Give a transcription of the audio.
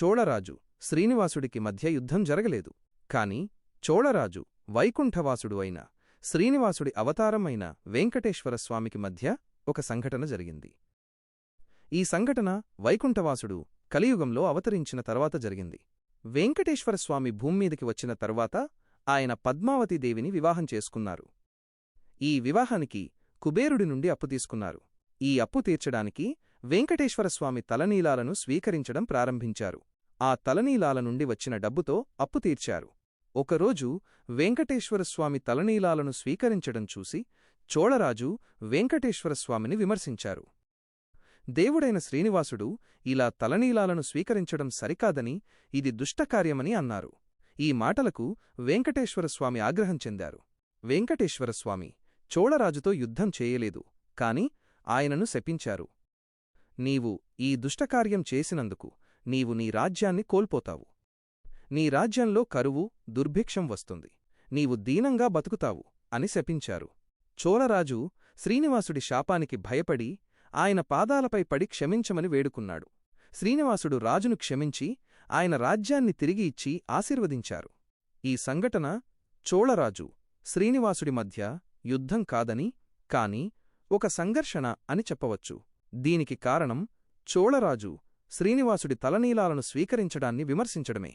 చోళరాజు శ్రీనివాసుడికి మధ్య యుద్ధం జరగలేదు. కాని చోళరాజు వైకుంఠవాసుడు అయిన శ్రీనివాసుడి అవతారం అయిన వెంకటేశ్వరస్వామికి మధ్య ఒక సంఘటన జరిగింది. ఈ సంఘటన వైకుంఠవాసుడు కలియుగంలో అవతరించిన తర్వాత జరిగింది. వెంకటేశ్వరస్వామి భూమ్మీదికి వచ్చిన తరువాత ఆయన పద్మావతీదేవిని వివాహం చేసుకున్నారు. ఈ వివాహానికి కుబేరుడి నుండి అప్పు తీసుకున్నారు. ఈ అప్పు తీర్చడానికి వెంకటేశ్వరస్వామి తలనీలాలను స్వీకరించడం ప్రారంభించారు. ఆ తలనీలాల నుండి వచ్చిన డబ్బుతో అప్పు తీర్చారు. ఒకరోజు వెంకటేశ్వరస్వామి తలనీలాలను స్వీకరించడం చూసి చోళరాజు వెంకటేశ్వరస్వామిని విమర్శించారు. దేవుడైన శ్రీనివాసుడు ఇలా తలనీలాలను స్వీకరించడం సరికాదని, ఇది దుష్టకార్యమని అన్నారు. ఈ మాటలకు వెంకటేశ్వరస్వామి ఆగ్రహం చెందారు. వెంకటేశ్వరస్వామి చోళరాజుతో యుద్ధం చేయలేదు, కాని ఆయనను శపించారు. నీవు ఈ దుష్టకార్యం చేసినందుకు నీవు నీ రాజ్యాన్ని కోల్పోతావు. నీ రాజ్యంలో కరువు, దుర్భిక్షం వస్తుంది. నీవు దీనంగా బతుకుతావు అని శపించారు. చోళరాజు శ్రీనివాసుడి శాపానికి భయపడి ఆయన పాదాలపై పడి క్షమించమని వేడుకున్నాడు. శ్రీనివాసుడు రాజును క్షమించి ఆయన రాజ్యాన్ని తిరిగి ఇచ్చి ఆశీర్వదించారు. ఈ సంఘటన చోళరాజు శ్రీనివాసుడి మధ్య యుద్ధం కాదని, కాని ఒక సంఘర్షణ అని చెప్పవచ్చు. దీనికి కారణం చోళరాజు శ్రీనివాసుడి తలనీలాలను స్వీకరించడాన్ని విమర్శించడమే.